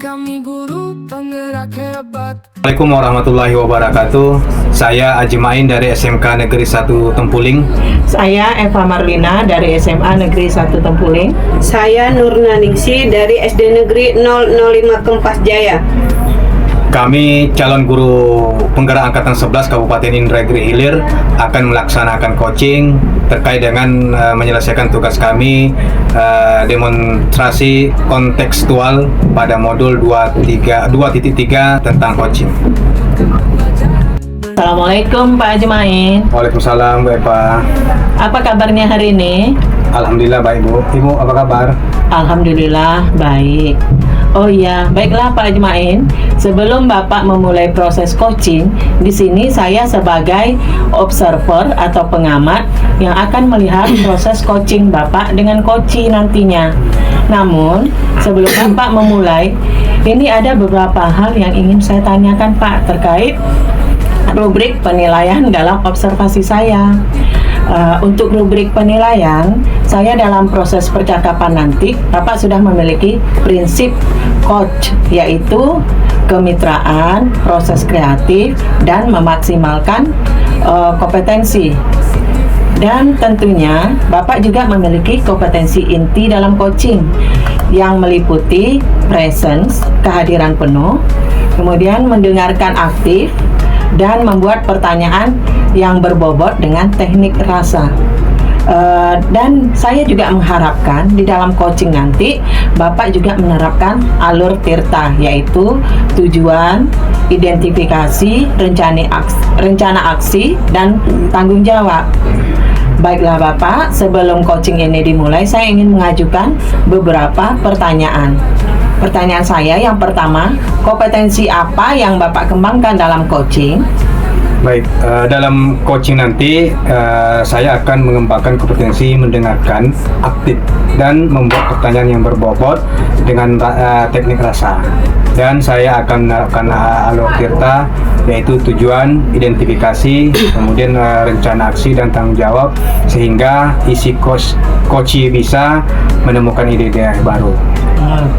Kami guru penggerak hebat. Assalamualaikum warahmatullahi wabarakatuh. Saya Ajimain dari SMK Negeri 1 Tempuling. Saya Eva Marlina dari SMA Negeri 1 Tempuling. Saya Nurnaningsi dari SD Negeri 005 Kempas Jaya. Kami calon guru penggerak angkatan 11 Kabupaten Indragiri Hilir akan melaksanakan coaching terkait dengan menyelesaikan tugas kami demonstrasi kontekstual pada modul 2.3 tentang coaching. Assalamualaikum Pak Ajimain. Waalaikumsalam Bu Eva. Apa kabarnya hari ini? Alhamdulillah baik Bu. Ibu apa kabar? Alhamdulillah baik. Oh iya, baiklah Pak Ajimain. Sebelum Bapak memulai proses coaching, di sini saya sebagai observer atau pengamat yang akan melihat proses coaching Bapak dengan coachee nantinya. Namun, sebelum Bapak memulai, ini ada beberapa hal yang ingin saya tanyakan Pak terkait rubrik penilaian dalam observasi saya. Untuk rubrik penilaian, saya dalam proses percakapan nanti, Bapak sudah memiliki prinsip coach, yaitu kemitraan, proses kreatif, dan memaksimalkan kompetensi. Dan tentunya Bapak juga memiliki kompetensi inti dalam coaching yang meliputi presence, kehadiran penuh, kemudian mendengarkan aktif, dan membuat pertanyaan yang berbobot dengan teknik rasa. Dan saya juga mengharapkan di dalam coaching nanti Bapak juga menerapkan alur Tirta, yaitu tujuan, identifikasi, rencana aksi, dan tanggung jawab. Baiklah Bapak, sebelum coaching ini dimulai, saya ingin mengajukan beberapa pertanyaan. Pertanyaan saya yang pertama, kompetensi apa yang Bapak kembangkan dalam coaching? Baik, dalam coaching nanti saya akan mengembangkan kompetensi mendengarkan aktif dan membuat pertanyaan yang berbobot dengan teknik rasa. Dan saya akan menerapkan alur Tirta, yaitu tujuan, identifikasi, kemudian rencana aksi dan tanggung jawab, sehingga isi coaching bisa menemukan ide-ide baru.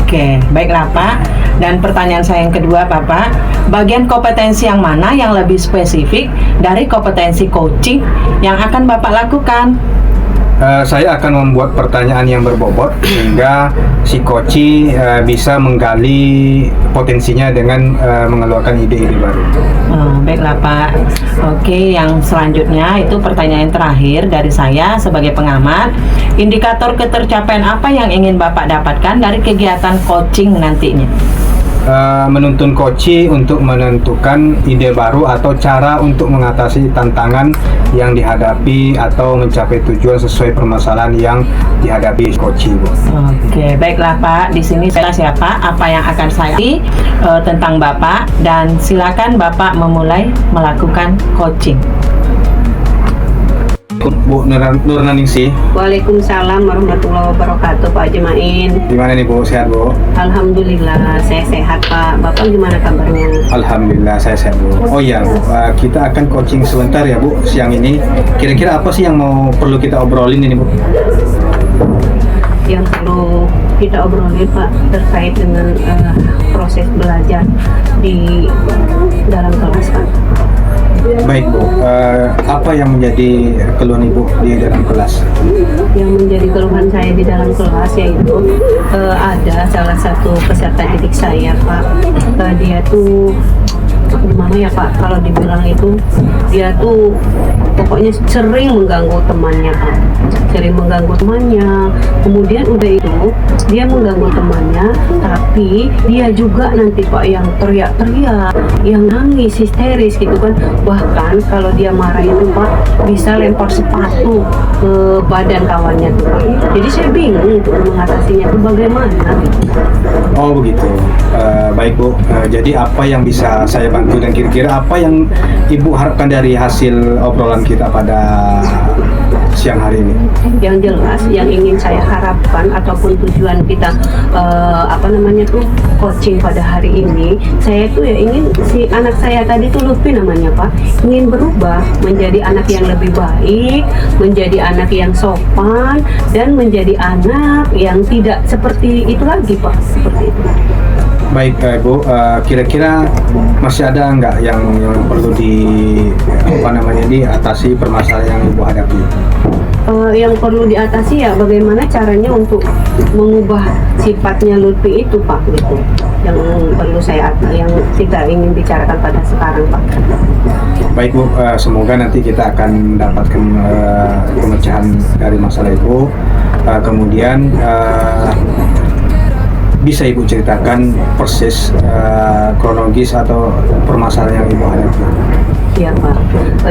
Oke, baiklah Pak. Dan pertanyaan saya yang kedua Bapak, bagian kompetensi yang mana yang lebih spesifik dari kompetensi coaching yang akan Bapak lakukan? Saya akan membuat pertanyaan yang berbobot sehingga si coaching bisa menggali potensinya dengan mengeluarkan ide-ide baru. Baiklah Pak. Oke, yang selanjutnya itu pertanyaan terakhir dari saya sebagai pengamat. Indikator ketercapaian apa yang ingin Bapak dapatkan dari kegiatan coaching nantinya? Menuntun coaching untuk menentukan ide baru atau cara untuk mengatasi tantangan yang dihadapi atau mencapai tujuan sesuai permasalahan yang dihadapi coaching. Oke, baiklah Pak. Di sini jelas ya Pak apa yang akan saya tentang Bapak, dan silakan Bapak memulai melakukan coaching. Bu Nurnaningsi. Waalaikumsalam warahmatullahi wabarakatuh Pak Ajimain. Gimana nih Bu, sehat Bu? Alhamdulillah saya sehat Pak. Bapak gimana kabarnya? Alhamdulillah saya sehat Bu. Oh iya Bu, kita akan coaching sebentar ya Bu siang ini. Kira-kira apa sih yang perlu kita obrolin ini Bu? Yang perlu kita obrolin Pak terkait dengan proses belajar di dalam kelas Pak. Baik Bu, apa yang menjadi keluhan Ibu di dalam kelas? Yang menjadi keluhan saya di dalam kelas yaitu ada salah satu peserta didik saya Pak, dia tuh gimana ya Pak, kalau dibilang itu dia tuh pokoknya sering mengganggu temannya Pak, sering mengganggu temannya. Kemudian udah itu dia mengganggu temannya, tapi dia juga nanti Pak yang teriak-teriak, yang nangis histeris gitu kan. Bahkan kalau dia marah itu Pak bisa lempar sepatu ke badan kawannya tuh Pak. Jadi saya bingung untuk mengatasinya itu bagaimana gitu. Oh begitu. Baik Bu, jadi apa yang bisa saya bantu dan kira-kira apa yang Ibu harapkan dari hasil obrolan kita pada siang hari ini? Yang jelas yang ingin saya harapkan ataupun tujuan kita coaching pada hari ini, saya tuh ya ingin si anak saya tadi tuh Lutfi namanya Pak, ingin berubah menjadi anak yang lebih baik, menjadi anak yang sopan, dan menjadi anak yang tidak seperti itu lagi Pak, seperti itu. Baik Ibu, kira-kira masih ada nggak yang perlu diatasi permasalahan yang Ibu hadapi? Yang perlu diatasi ya bagaimana caranya untuk mengubah sifatnya Lutfi itu Pak, gitu. Yang perlu yang kita ingin bicarakan pada sekarang Pak. Baik Bu, semoga nanti kita akan mendapatkan pemecahan dari masalah Ibu. Kemudian bisa Ibu ceritakan persis kronologis atau permasalahan yang Ibu hadapi? Iya Pak.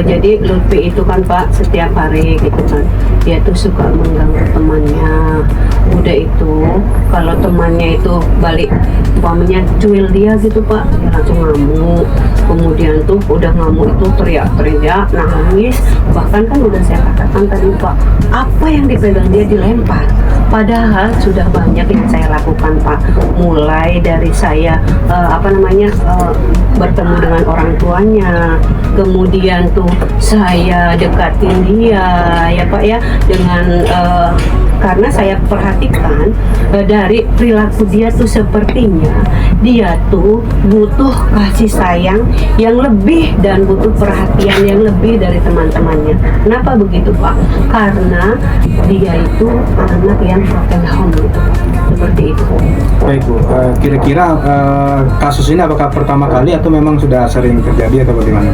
Jadi Lutfi itu kan Pak setiap hari gitu kan, dia tuh suka mengganggu temannya. Udah itu kalau temannya itu balik umpamanya cuil dia gitu Pak, dia langsung ngamuk. Kemudian tuh udah ngamuk itu teriak-teriak, nangis. Bahkan kan udah saya katakan tadi Pak, apa yang dipegang dia dilempar. Padahal sudah banyak yang saya lakukan Pak. Mulai dari saya bertemu dengan orang tuanya, kemudian tuh saya dekatin dia ya Pak ya, dengan karena saya perhatikan dari perilaku dia tuh sepertinya dia tuh butuh kasih sayang yang lebih dan butuh perhatian yang lebih dari teman-temannya. Kenapa begitu Pak? Karena dia itu anak yang broken home gitu Pak. Seperti itu. Baik Bu, kira-kira kasus ini apakah pertama kali atau memang sudah sering terjadi atau bagaimana?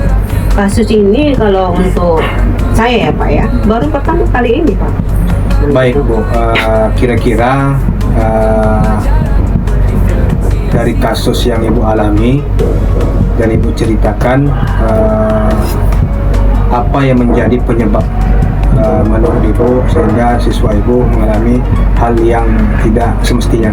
Kasus ini kalau untuk saya ya Pak ya, baru pertama kali ini Pak. Baik Bu, kira-kira dari kasus yang Ibu alami dan Ibu ceritakan, apa yang menjadi penyebab menurut Ibu sehingga siswa Ibu mengalami hal yang tidak semestinya?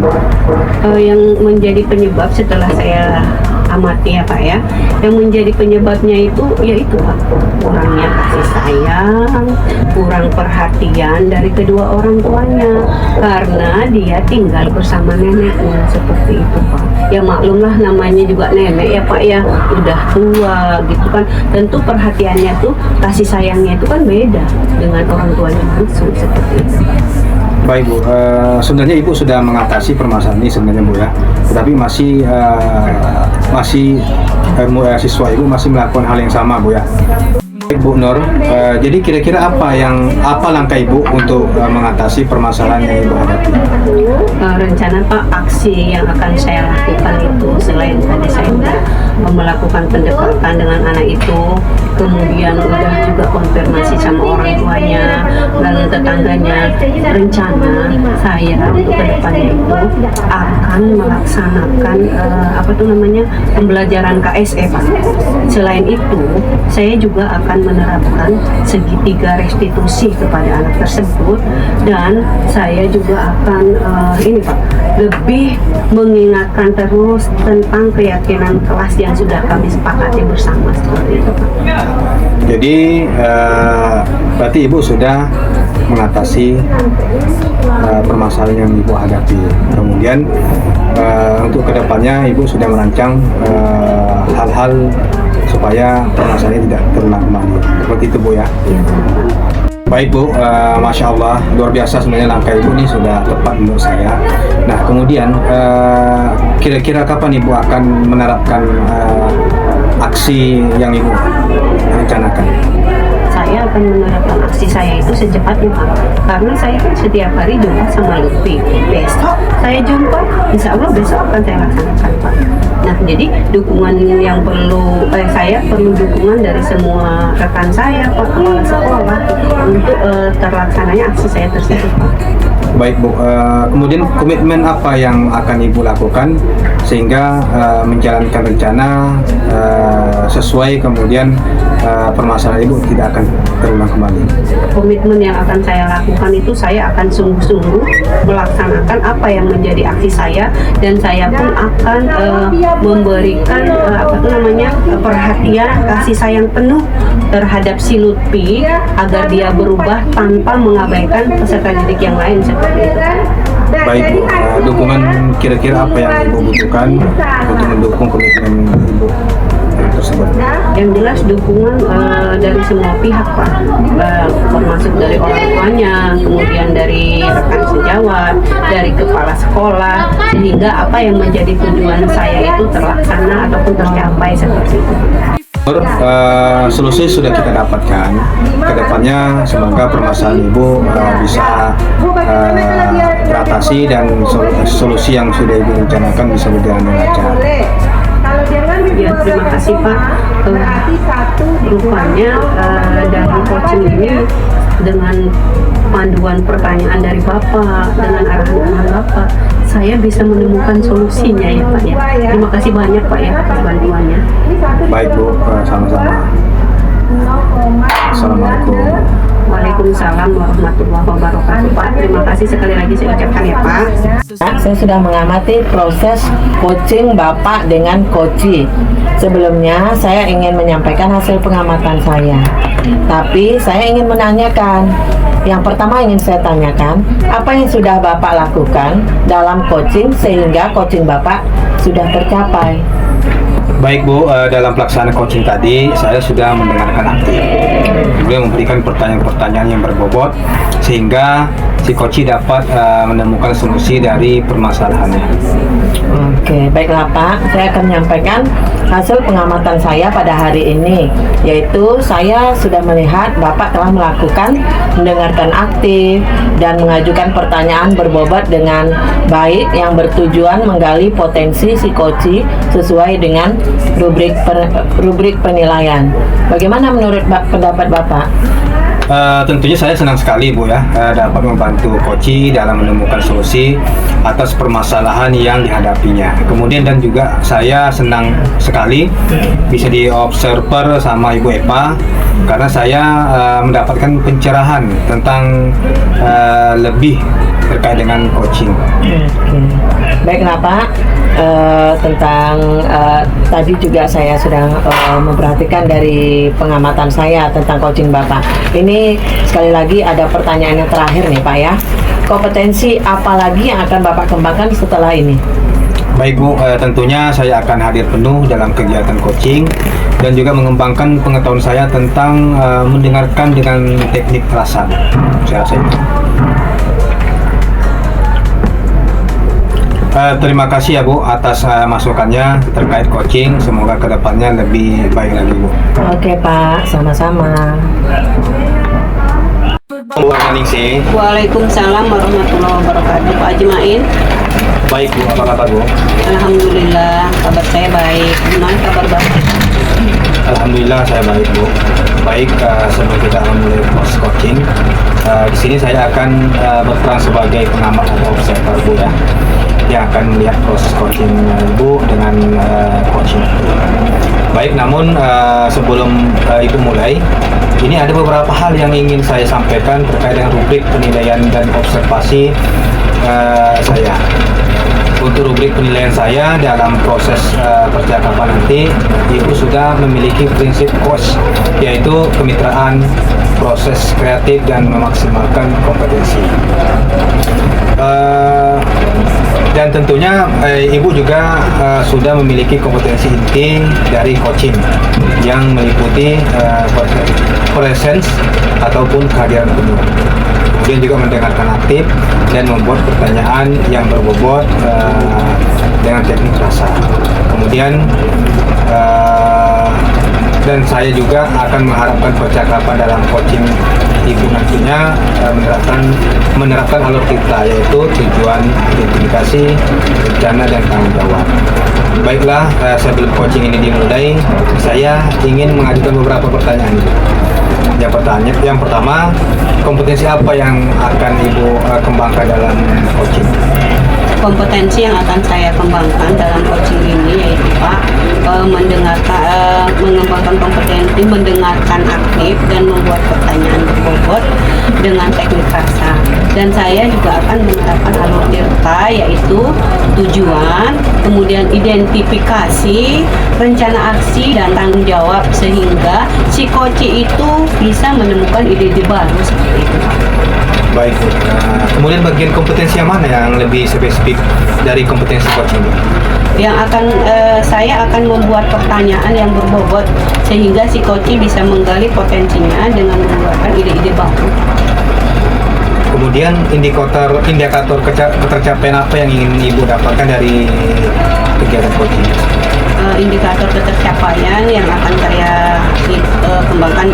Yang menjadi penyebab setelah saya amati ya Pak ya, yang menjadi penyebabnya itu yaitu Pak, kurangnya kasih sayang, kurang perhatian dari kedua orang tuanya karena dia tinggal bersama neneknya. Seperti itu Pak. Ya maklumlah namanya juga nenek ya Pak ya, udah tua gitu kan, tentu perhatiannya tuh, kasih sayangnya itu kan beda dengan orang tuanya langsung. Seperti itu. Baik Bu, sebenarnya Ibu sudah mengatasi permasalahan ini sebenarnya Bu ya, tetapi siswa Ibu masih melakukan hal yang sama Bu ya. Baik Bu Nur, jadi kira-kira apa langkah Ibu untuk mengatasi permasalahan yang Ibu hadapi? Rencana Pak, aksi yang akan saya lakukan itu selain tadi saya melakukan pendekatan dengan anak itu, kemudian udah juga konfirmasi sama orang tuanya dan tetangganya, rencana saya untuk kedepannya itu akan melaksanakan pembelajaran KSE Pak. Selain itu saya juga akan menerapkan segitiga restitusi kepada anak tersebut, dan saya juga akan lebih mengingatkan terus tentang keyakinan kelas yang sudah kami sepakati bersama. Seperti itu Pak. Jadi berarti Ibu sudah mengatasi permasalahan yang Ibu hadapi. Kemudian untuk kedepannya Ibu sudah merancang hal-hal supaya permasalahan tidak terulang kembali. Seperti itu Bu ya. Baik Bu, Masya Allah, luar biasa sebenarnya langkah Ibu ini sudah tepat menurut saya. Nah kemudian kira-kira kapan Ibu akan menerapkan aksi yang Ibu rencanakan? Saya akan menerapkan aksi saya itu secepatnya Pak, karena saya kan setiap hari jumpa sama Lutfi. Besok saya jumpa, insya Allah besok akan saya laksanakan Pak. Nah jadi dukungan yang saya perlu dukungan dari semua rekan saya Pak, kepala sekolah untuk terlaksananya aksi saya tersebut Pak. Baik Bu, kemudian komitmen apa yang akan Ibu lakukan sehingga menjalankan rencana sesuai, kemudian permasalahan Ibu tidak akan terulang kembali? Komitmen yang akan saya lakukan itu saya akan sungguh-sungguh melaksanakan apa yang menjadi aksi saya, dan saya pun akan memberikan perhatian, kasih sayang penuh terhadap si Lutfi agar dia berubah tanpa mengabaikan peserta didik yang lain. Seperti itu. Baik Bu, dukungan kira-kira apa yang Ibu butuhkan untuk mendukung komitmen Ibu tersebut. Yang jelas dukungan dari semua pihak Pak, termasuk dari orang tuanya, kemudian dari rekan sejawat, dari kepala sekolah, sehingga apa yang menjadi tujuan saya itu terlaksana ataupun tercapai seperti itu. Solusi sudah kita dapatkan. Kedepannya semoga permasalahan ibu bisa teratasi dan solusi yang sudah ibu rencanakan bisa berjalan dengan lancar. Ya, terima kasih Pak. Rupanya dari coaching ini dengan panduan pertanyaan dari Bapak, dengan arahan Bapak, saya bisa menemukan solusinya ya Pak ya. Terima kasih banyak Pak ya atas bantuannya. Baik Bu, sama-sama. Assalamualaikum. Waalaikumsalam warahmatullahi wabarakatuh Pak. Terima kasih sekali lagi saya ucapkan ya Pak. Saya sudah mengamati proses coaching Bapak dengan coachi. Sebelumnya saya ingin menyampaikan hasil pengamatan saya. Tapi saya ingin menanyakan, yang pertama ingin saya tanyakan, apa yang sudah Bapak lakukan dalam coaching sehingga coaching Bapak sudah tercapai? Baik Bu, dalam pelaksanaan coaching tadi saya sudah mendengarkan aktif, kemudian memberikan pertanyaan-pertanyaan yang berbobot sehingga si coach dapat menemukan solusi dari permasalahannya. Oke, baiklah Pak, saya akan menyampaikan hasil pengamatan saya pada hari ini, yaitu saya sudah melihat Bapak telah melakukan mendengarkan aktif dan mengajukan pertanyaan berbobot dengan baik yang bertujuan menggali potensi si coach sesuai dengan rubrik penilaian. Bagaimana menurut pendapat Bapak? Tentunya saya senang sekali Bu ya, dapat membantu coach dalam menemukan solusi atas permasalahan yang dihadapinya. Kemudian dan juga saya senang sekali bisa diobserver sama Ibu Epa karena saya mendapatkan pencerahan tentang lebih terkait dengan coaching. Baiklah Pak, tentang tadi juga saya sudah memperhatikan dari pengamatan saya tentang coaching Bapak. Ini sekali lagi ada pertanyaan yang terakhir nih Pak ya. Kompetensi apa lagi yang akan Bapak kembangkan setelah ini? Baik Bu, tentunya saya akan hadir penuh dalam kegiatan coaching dan juga mengembangkan pengetahuan saya tentang mendengarkan dengan teknik rasa. Saya rasa itu. Terima kasih ya Bu atas masukannya terkait coaching. Semoga kedepannya lebih baik lagi Bu. Oke Pak, sama-sama. Waalaikumsalam warahmatullahi wabarakatuh. Pak Haji Main. Baik Bu, apa kabar Bu? Alhamdulillah, kabar saya baik. Gimana kabar Bapak? Alhamdulillah saya baik Bu. Baik, sebelum kita memulai proses coaching, di sini saya akan berperan sebagai pengamat atau observer Bu ya, yang akan melihat proses coaching Ibu dengan coaching. Baik, namun sebelum Ibu mulai, ini ada beberapa hal yang ingin saya sampaikan terkait dengan rubrik penilaian dan observasi saya. Untuk rubrik penilaian saya dalam proses percakapan nanti, Ibu sudah memiliki prinsip coach, yaitu kemitraan, proses kreatif, dan memaksimalkan kompetensi. Dan tentunya Ibu juga sudah memiliki kompetensi inti dari coaching yang meliputi presence ataupun kehadiran penuh. Kemudian juga mendengarkan aktif dan membuat pertanyaan yang berbobot dengan teknik rasa. Kemudian dan saya juga akan mengharapkan percakapan dalam coaching Ibu nantinya menerapkan alur kita, yaitu tujuan, identifikasi, rencana, dan tanggung jawab. Baiklah, sebelum coaching ini dimulai, saya ingin mengajukan beberapa pertanyaan. Yang pertama, kompetensi apa yang akan Ibu kembangkan dalam coaching? Kompetensi yang akan saya kembangkan dalam coaching ini yaitu Pak, mengembangkan kompetensi mendengarkan aktif dan membuat pertanyaan berbobot dengan teknik rasa. Dan saya juga akan menerapkan alur tirta, yaitu tujuan, kemudian identifikasi, rencana aksi, dan tanggung jawab, sehingga si coach itu bisa menemukan ide-ide baru seperti itu Pak. Baik, Bu. Kemudian bagian kompetensi yang mana yang lebih spesifik dari kompetensi coaching, Bu? Saya akan membuat pertanyaan yang berbobot sehingga si coach bisa menggali potensinya dengan mengeluarkan ide-ide baru. Kemudian indikator ketercapaian apa yang ingin Ibu dapatkan dari kegiatan coaching? Indikator ketercapaian yang akan saya kembangkan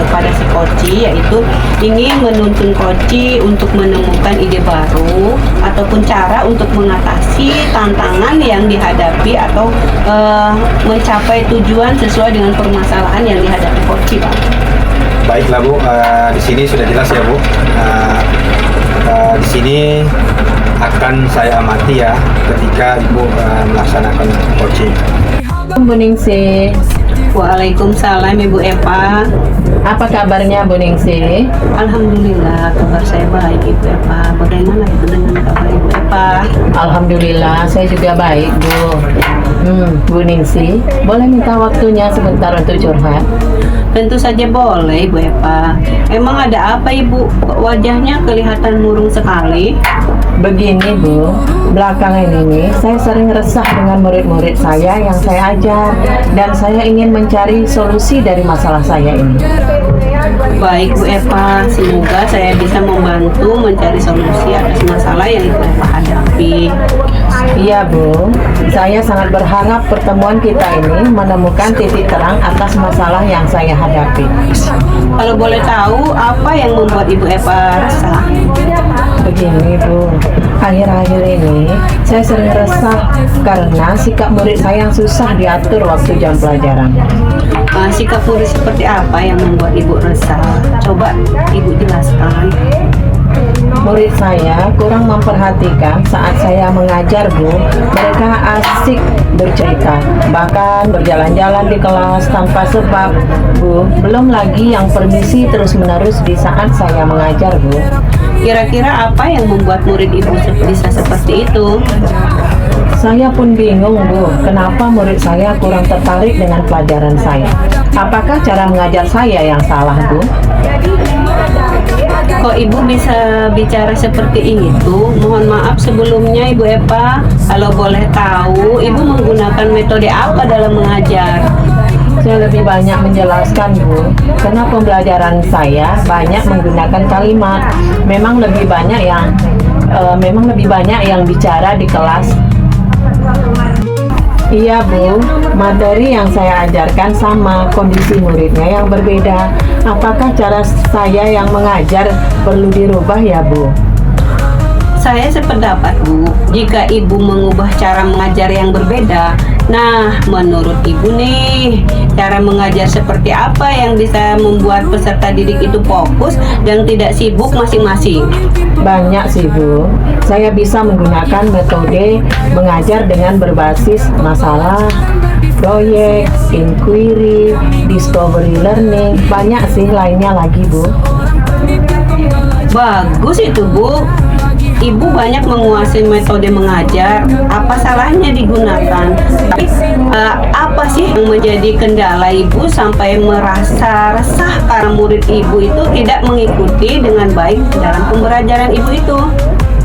pada si coach yaitu ingin menuntun coach untuk menemukan ide baru ataupun cara untuk mengatasi tantangan yang dihadapi atau mencapai tujuan sesuai dengan permasalahan yang dihadapi coach, Pak. Baiklah, Bu, di sini sudah jelas ya, Bu. Di sini akan saya amati ya ketika Ibu melaksanakan coaching. Bu Ningsih, Waalaikumsalam Ibu Eva. apa kabarnya Bu Ningsih? Alhamdulillah kabar saya baik Ibu Eva. Bagaimana itu dengan kabar Ibu Eva? Alhamdulillah, saya juga baik, Bu. Bu Ningsih, boleh minta waktunya sebentar untuk curhat? Tentu saja boleh Ibu Eva. Emang ada apa Ibu? Kok wajahnya kelihatan murung sekali? Begini, Bu, belakangan ini saya sering resah dengan murid-murid saya yang saya ajar dan saya ingin mencari solusi dari masalah saya ini. Baik Bu Eva, semoga saya bisa membantu mencari solusi atas masalah yang Ibu Eva hadapi. Iya, Bu, saya sangat berharap pertemuan kita ini menemukan titik terang atas masalah yang saya hadapi. Kalau boleh tahu, apa yang membuat Ibu Eva resah? Begini, Bu, akhir-akhir ini saya sering resah karena sikap murid saya yang susah diatur waktu jam pelajaran. Sikap murid seperti apa yang membuat Ibu resah? Coba Ibu jelaskan. Murid saya kurang memperhatikan saat saya mengajar, Bu. Mereka asik bercerita, bahkan berjalan-jalan di kelas tanpa sebab, Bu. Belum lagi yang permisi terus-menerus di saat saya mengajar, Bu. Kira-kira apa yang membuat murid Ibu bisa seperti itu? Saya pun bingung, Bu, kenapa murid saya kurang tertarik dengan pelajaran saya. Apakah cara mengajar saya yang salah, Bu? Kok Ibu bisa bicara seperti itu? Mohon maaf sebelumnya Ibu Eva. Kalau boleh tahu, Ibu menggunakan metode apa dalam mengajar? Saya lebih banyak menjelaskan, Bu, karena pembelajaran saya banyak menggunakan kalimat. Memang lebih banyak yang bicara di kelas. Iya, Bu, materi yang saya ajarkan sama, kondisi muridnya yang berbeda. Apakah cara saya yang mengajar perlu dirubah ya, Bu? Saya sependapat, Bu. Jika Ibu mengubah cara mengajar yang berbeda, nah, menurut Ibu nih, cara mengajar seperti apa yang bisa membuat peserta didik itu fokus dan tidak sibuk masing-masing? Banyak sih, Bu. Saya bisa menggunakan metode mengajar dengan berbasis masalah, proyek, inquiry, discovery learning. Banyak sih lainnya lagi, Bu. Bagus itu, Bu. Ibu banyak menguasai metode mengajar. Apa salahnya digunakan? Tapi apa sih yang menjadi kendala Ibu sampai merasa resah karena murid Ibu itu tidak mengikuti dengan baik dalam pembelajaran Ibu itu?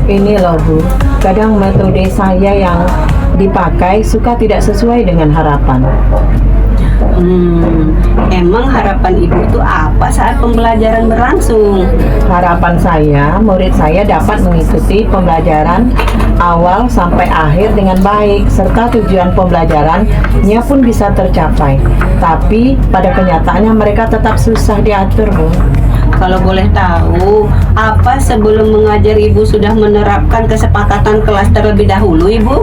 Ini loh, Bu, kadang metode saya yang dipakai suka tidak sesuai dengan harapan. Emang harapan Ibu itu apa saat pembelajaran berlangsung? Harapan saya, murid saya dapat mengikuti pembelajaran awal sampai akhir dengan baik, serta tujuan pembelajarannya pun bisa tercapai. Tapi pada kenyataannya mereka tetap susah diatur, Bu. Kalau boleh tahu, apa sebelum mengajar Ibu sudah menerapkan kesepakatan kelas terlebih dahulu, Ibu?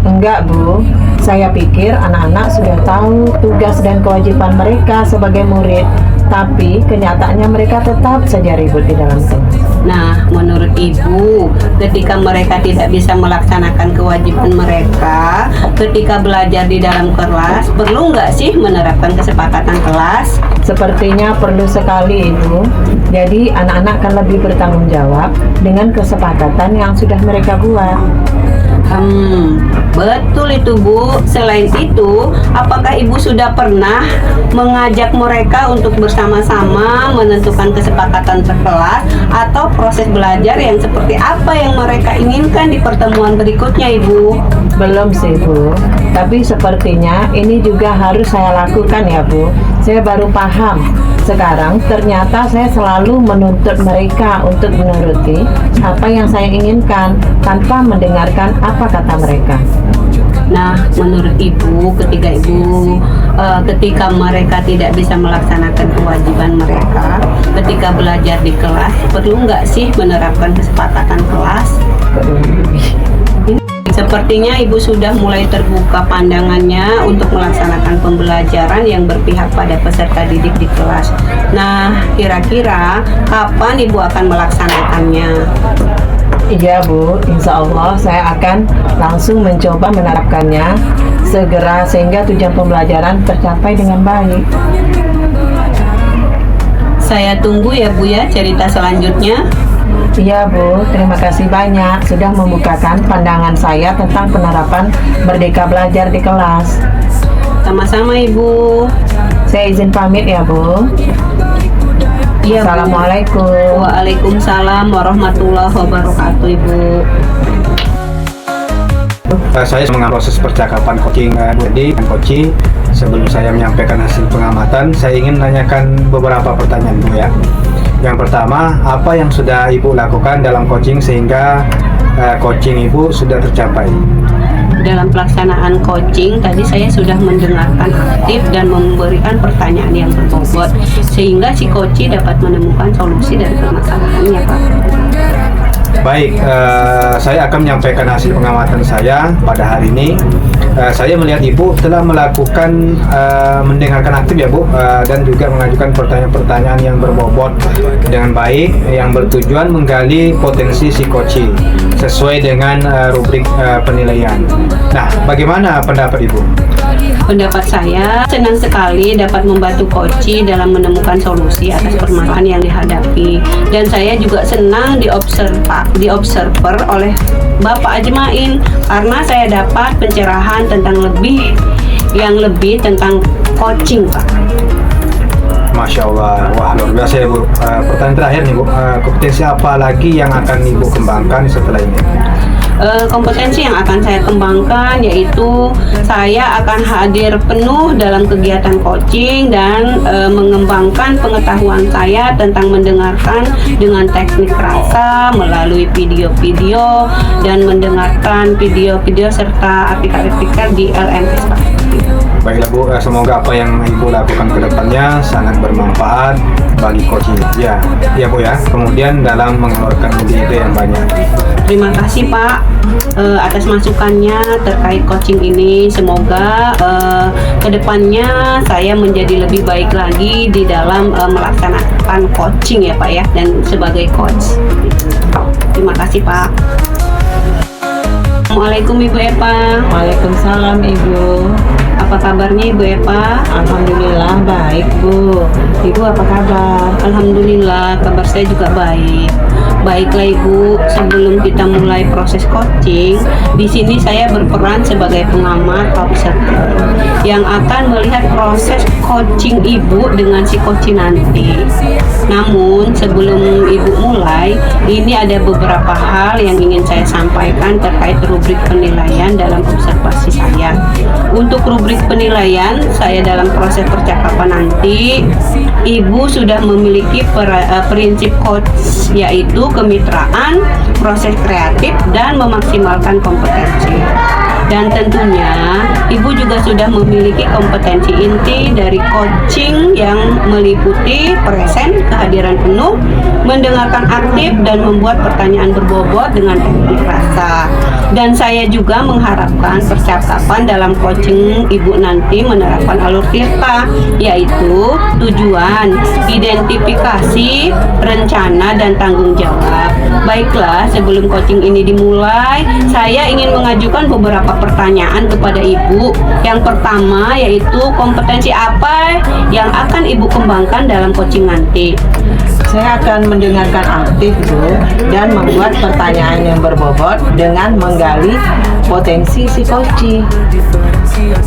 Enggak, Bu. Saya pikir anak-anak sudah tahu tugas dan kewajiban mereka sebagai murid, tapi kenyataannya mereka tetap saja ribut di dalam kelas. Nah, menurut Ibu, ketika mereka tidak bisa melaksanakan kewajiban mereka ketika belajar di dalam kelas, perlu nggak sih menerapkan kesepakatan kelas? Sepertinya perlu sekali, Ibu. Jadi anak-anak akan lebih bertanggung jawab dengan kesepakatan yang sudah mereka buat. Betul itu Bu. Selain itu, apakah Ibu sudah pernah mengajak mereka untuk bersama-sama menentukan kesepakatan berkelas atau proses belajar yang seperti apa yang mereka inginkan di pertemuan berikutnya, Ibu? Belum sih Bu, tapi sepertinya ini juga harus saya lakukan ya Bu. Saya baru paham sekarang, ternyata saya selalu menuntut mereka untuk menuruti apa yang saya inginkan tanpa mendengarkan apa kata mereka. Nah, menurut Ibu, ketika mereka tidak bisa melaksanakan kewajiban mereka ketika belajar di kelas, perlu nggak sih menerapkan kesepakatan kelas? Sepertinya Ibu sudah mulai terbuka pandangannya untuk melaksanakan pembelajaran yang berpihak pada peserta didik di kelas. Nah, kira-kira kapan Ibu akan melaksanakannya? Iya Bu, insya Allah saya akan langsung mencoba menerapkannya segera sehingga tujuan pembelajaran tercapai dengan baik. Saya tunggu ya Bu ya cerita selanjutnya. Iya Bu, terima kasih banyak sudah membukakan pandangan saya tentang penerapan Merdeka Belajar di kelas. Sama-sama Ibu. Saya izin pamit ya Bu. Iya, Bu. Assalamualaikum. Waalaikumsalam warahmatullahi wabarakatuh Ibu. Saya mengambil proses percakapan coaching dan coaching. Sebelum saya menyampaikan hasil pengamatan, saya ingin menanyakan beberapa pertanyaan Bu ya. Yang pertama, apa yang sudah Ibu lakukan dalam coaching sehingga coaching Ibu sudah tercapai? Dalam pelaksanaan coaching tadi saya sudah mendengarkan aktif dan memberikan pertanyaan yang berbobot sehingga si coach dapat menemukan solusi dari permasalahannya, Pak. Baik, saya akan menyampaikan hasil pengamatan saya pada hari ini. Saya melihat Ibu telah melakukan mendengarkan aktif ya Bu, dan juga mengajukan pertanyaan-pertanyaan yang berbobot dengan baik yang bertujuan menggali potensi si coach sesuai dengan rubrik penilaian. Nah, bagaimana pendapat Ibu? Pendapat saya senang sekali dapat membantu coach dalam menemukan solusi atas permasalahan yang dihadapi, dan saya juga senang diobserver oleh Bapak Ajmain karena saya dapat pencerahan tentang lebih tentang coaching, Pak. Masya Allah, wah luar biasa ya Bu. Pertanyaan terakhir nih Bu, kompetensi apa lagi yang akan Ibu kembangkan setelah ini? Kompetensi yang akan saya kembangkan yaitu saya akan hadir penuh dalam kegiatan coaching dan mengembangkan pengetahuan saya tentang mendengarkan dengan teknik rasa melalui video-video dan mendengarkan video-video serta artikel-artikel di LMS, Pak. Baiklah Bu, semoga apa yang Ibu lakukan ke depannya sangat bermanfaat bagi coaching. Ya Bu ya. Kemudian dalam mengeluarkan ide yang banyak. Terima kasih Pak atas masukannya terkait coaching ini. Semoga kedepannya saya menjadi lebih baik lagi di dalam melaksanakan coaching ya Pak ya, dan sebagai coach. Terima kasih Pak. Assalamualaikum Ibu Epa. Waalaikumsalam Ibu. Apa kabarnya Ibu Epa? Alhamdulillah baik Bu. Ibu apa kabar? Alhamdulillah, kabar saya juga baik. Baiklah Ibu, sebelum kita mulai proses coaching, di sini saya berperan sebagai pengamat observer yang akan melihat proses coaching Ibu dengan si coach nanti. Namun sebelum Ibu mulai, ini ada beberapa hal yang ingin saya sampaikan terkait rubrik penilaian dalam observasi saya. Untuk rubrik penilaian saya dalam proses percakapan nanti, Ibu sudah memiliki prinsip coach, yaitu kemitraan, proses kreatif, dan memaksimalkan kompetensi. Dan tentunya Ibu juga sudah memiliki kompetensi inti dari coaching yang meliputi present, kehadiran penuh, mendengarkan aktif, dan membuat pertanyaan berbobot dengan teknik rasa. Dan saya juga mengharapkan percakapan dalam coaching Ibu nanti menerapkan alur tirta, yaitu tujuan, identifikasi, rencana, dan tanggung jawab. Baiklah, sebelum coaching ini dimulai, saya ingin mengajukan beberapa pertanyaan kepada Ibu. Yang pertama yaitu kompetensi apa yang akan Ibu kembangkan dalam coaching nanti. Saya akan mendengarkan aktif, Bu, dan membuat pertanyaan yang berbobot dengan menggali potensi si koci.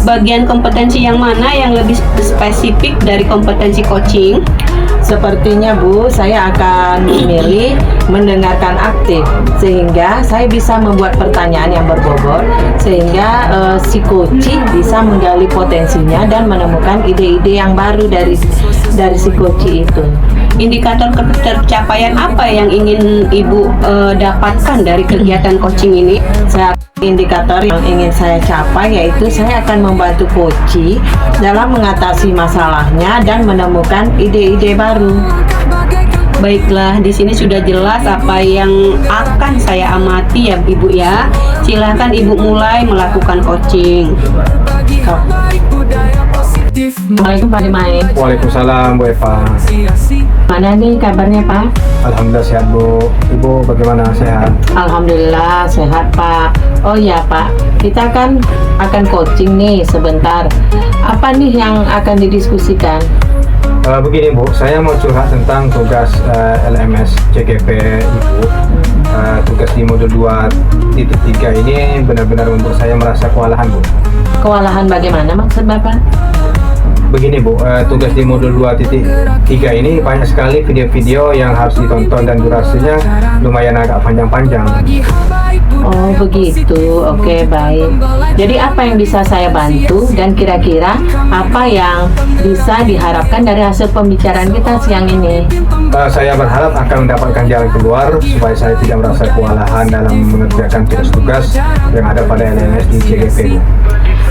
Bagian kompetensi yang mana yang lebih spesifik dari kompetensi coaching? Sepertinya, Bu, saya akan memilih mendengarkan aktif sehingga saya bisa membuat pertanyaan yang berbobot sehingga si coaching bisa menggali potensinya dan menemukan ide-ide yang baru dari si coaching itu. Indikator tercapaian apa yang ingin Ibu dapatkan dari kegiatan coaching ini? Indikator yang ingin saya capai yaitu saya akan membantu coaching dalam mengatasi masalahnya dan menemukan ide-ide baru. Baiklah, di sini sudah jelas apa yang akan saya amati ya Ibu ya. Silahkan Ibu mulai melakukan coaching. Assalamualaikum Pak Jumain. Waalaikumsalam Bu Eva. Mana nih kabarnya Pak? Alhamdulillah sehat Bu. Ibu bagaimana, sehat? Alhamdulillah sehat Pak. Oh ya Pak, kita kan akan coaching nih sebentar. Apa nih yang akan didiskusikan? Begini Bu, saya mau curhat tentang tugas LMS CGP Ibu. Tugas di modul 2.3 ini benar-benar membuat saya merasa kewalahan Bu. Kewalahan bagaimana maksud Bapak? Begini Bu, tugas di modul 2.3 ini banyak sekali video-video yang harus ditonton dan durasinya lumayan agak panjang-panjang. Oh begitu, oke baik. Jadi apa yang bisa saya bantu dan kira-kira apa yang bisa diharapkan dari hasil pembicaraan kita siang ini? Saya berharap akan mendapatkan jalan keluar supaya saya tidak merasa kewalahan dalam mengerjakan tugas-tugas yang ada pada LMS di CGP Bu.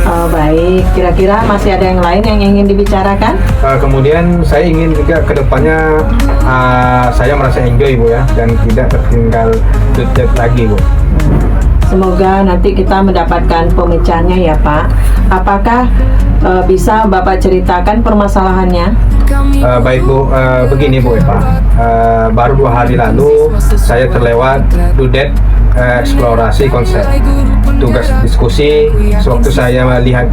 Oh baik, kira-kira masih ada yang lain yang ingin dibicarakan? Kemudian saya ingin juga kedepannya saya merasa enjoy Bu ya, dan tidak tertinggal deadline lagi Bu. Semoga nanti kita mendapatkan pemecahnya ya Pak. Apakah bisa Bapak ceritakan permasalahannya? Baik Bu, begini Bu Eva, baru 2 hari lalu saya terlewat dudet eksplorasi konsep tugas diskusi. Sewaktu saya melihat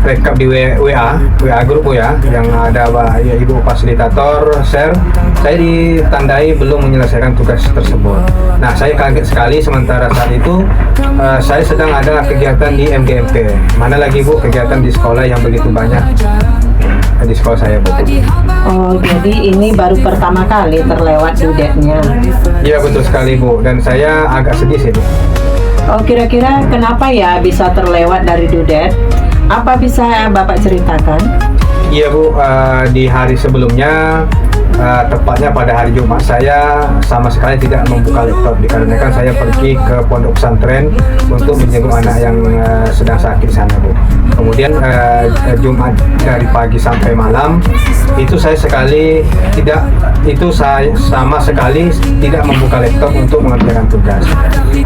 rekap di WA grup Bu ya, yang ada Ibu fasilitator share, saya ditandai belum menyelesaikan tugas tersebut. Nah, saya kaget sekali sementara saat itu saya sedang ada kegiatan di MGMP. Mana lagi Bu kegiatan di sekolah yang begitu banyak di sekolah saya Bu. Oh, jadi ini baru pertama kali terlewat dudetnya. Iya betul sekali Bu, dan saya agak sedih sih Bu. Oh, kira-kira kenapa ya bisa terlewat dari dudet? Apa bisa Bapak ceritakan? Iya Bu, di hari sebelumnya tepatnya pada hari Jumat saya sama sekali tidak membuka laptop dikarenakan saya pergi ke pondok pesantren untuk menjenguk anak yang sedang sakit sana Bu. Kemudian Jumat dari pagi sampai malam itu saya sama sekali tidak membuka laptop untuk mengerjakan tugas.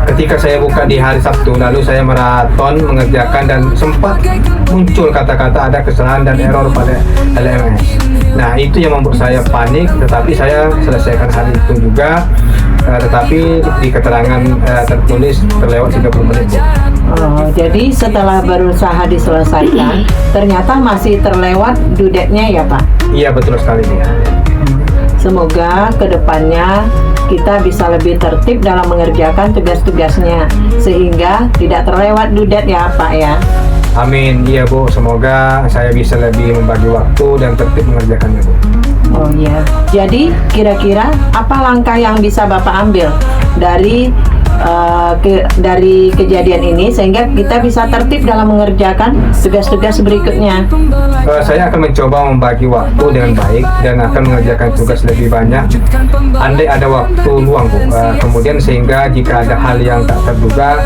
Ketika saya buka di hari Sabtu lalu saya maraton mengerjakan dan sempat muncul kata-kata ada kesalahan dan error pada LMS. Nah itu yang membuat saya panik, tetapi saya selesaikan hari itu juga, tetapi di keterangan tertulis terlewat 30 menit. Oh, jadi setelah berusaha diselesaikan, ternyata masih terlewat dudetnya ya Pak? Iya betul sekali Bu. Semoga kedepannya kita bisa lebih tertib dalam mengerjakan tugas-tugasnya, sehingga tidak terlewat dudet ya Pak ya. Amin, iya Bu, semoga saya bisa lebih membagi waktu dan tertib mengerjakannya Bu. Oh iya, jadi kira-kira apa langkah yang bisa Bapak ambil dari kejadian ini sehingga kita bisa tertib dalam mengerjakan tugas-tugas berikutnya? Saya akan mencoba membagi waktu dengan baik dan akan mengerjakan tugas lebih banyak andai ada waktu luang Bu. Kemudian sehingga jika ada hal yang tak terduga,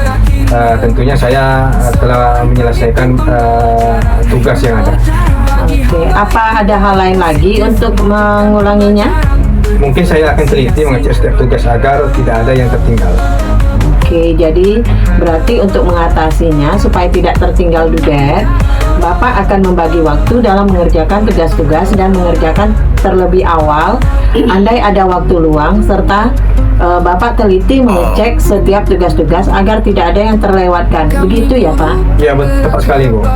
tentunya saya telah menyelesaikan tugas yang ada. Oke, apa ada hal lain lagi untuk mengulanginya? Mungkin saya akan teliti mengecek setiap tugas agar tidak ada yang tertinggal. Oke, jadi berarti untuk mengatasinya supaya tidak tertinggal dudet, Bapak akan membagi waktu dalam mengerjakan tugas-tugas dan mengerjakan terlebih awal andai ada waktu luang, serta Bapak teliti mengecek setiap tugas-tugas agar tidak ada yang terlewatkan. Begitu ya Pak? Iya, tepat sekali Bu.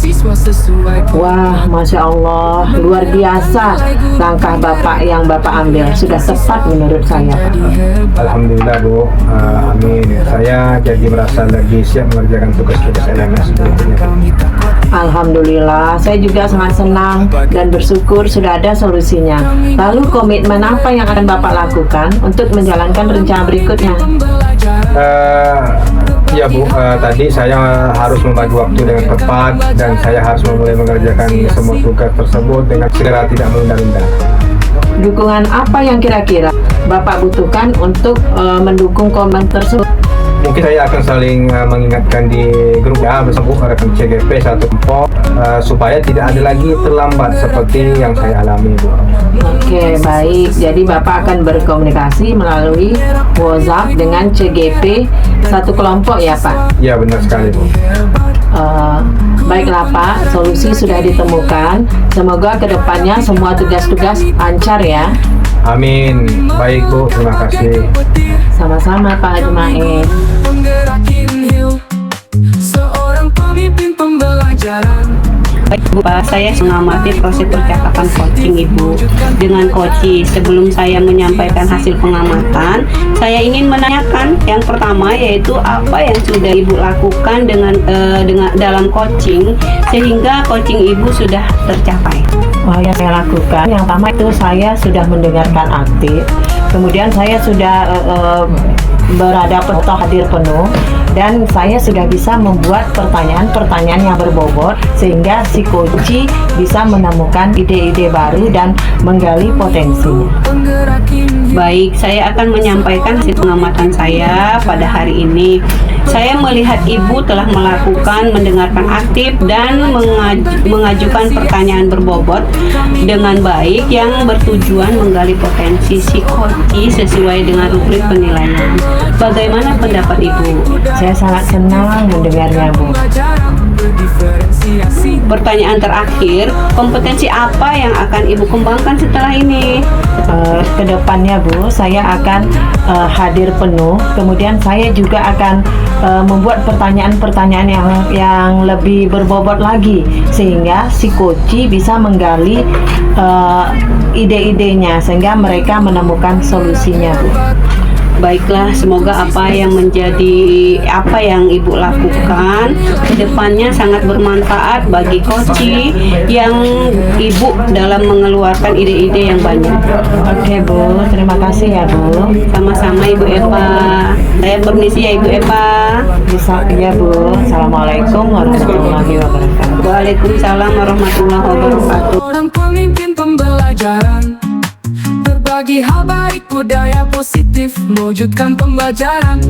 siswa sesuai. Wah, Masya Allah, luar biasa langkah Bapak yang Bapak ambil. Sudah tepat menurut saya, Pak. Alhamdulillah Bu, amin. Saya jadi merasa lebih siap mengerjakan tugas-tugas LMS berikutnya. Alhamdulillah, saya juga sangat senang dan bersyukur sudah ada solusinya. Lalu komitmen apa yang akan Bapak lakukan untuk menjalankan rencana berikutnya? Ya Bu, tadi saya harus membagi waktu dengan tepat dan saya harus memulai mengerjakan semua tugas tersebut dengan segera, tidak menunda-nunda. Dukungan apa yang kira-kira Bapak butuhkan untuk mendukung komitmen tersebut? Mungkin saya akan saling mengingatkan di grup ya bersama rekan CGP satu kelompok supaya tidak ada lagi terlambat seperti yang saya alami Bu. Oke, baik. Jadi Bapak akan berkomunikasi melalui WhatsApp dengan CGP satu kelompok ya Pak? Ya benar sekali Bu. Baiklah Pak, solusi sudah ditemukan. Semoga kedepannya semua tugas-tugas lancar ya. Amin. Baik Bu, terima kasih. Sama-sama Pak Ajmain. Penggerakin hill, seorang pemimpin pembelajaran. Baik Bu, saya mengamati proses percakapan coaching Ibu dengan coach. Sebelum saya menyampaikan hasil pengamatan, saya ingin menanyakan yang pertama, yaitu apa yang sudah Ibu lakukan dengan dalam coaching sehingga coaching Ibu sudah tercapai. Wah, yang saya lakukan yang pertama itu saya sudah mendengarkan aktif, kemudian saya sudah berada atau hadir penuh, dan saya sudah bisa membuat pertanyaan-pertanyaan yang berbobot sehingga si coach bisa menemukan ide-ide baru dan menggali potensinya. Baik, saya akan menyampaikan hasil pengamatan saya pada hari ini. Saya melihat Ibu telah melakukan mendengarkan aktif dan mengajukan pertanyaan berbobot dengan baik yang bertujuan menggali potensi si coach sesuai dengan rubrik penilaian. Bagaimana pendapat Ibu? Saya sangat senang mendengarnya Bu. Pertanyaan terakhir, kompetensi apa yang akan Ibu kembangkan setelah ini? Kedepannya Bu, saya akan hadir penuh. Kemudian saya juga akan membuat pertanyaan-pertanyaan yang lebih berbobot lagi sehingga si coach bisa menggali ide-idenya sehingga mereka menemukan solusinya Bu. Baiklah, semoga apa yang Ibu lakukan kedepannya sangat bermanfaat bagi coach yang Ibu dalam mengeluarkan ide-ide yang banyak. Oke Bu, terima kasih ya Bu. Sama-sama Ibu Eva. Saya permisi ya Ibu Eva. Bisa ya Bu. Assalamualaikum warahmatullahi wabarakatuh. Waalaikumsalam warahmatullahi wabarakatuh. Orang pemimpin pembelajaran, berbagi hal baik, budaya positif, mewujudkan pembelajaran.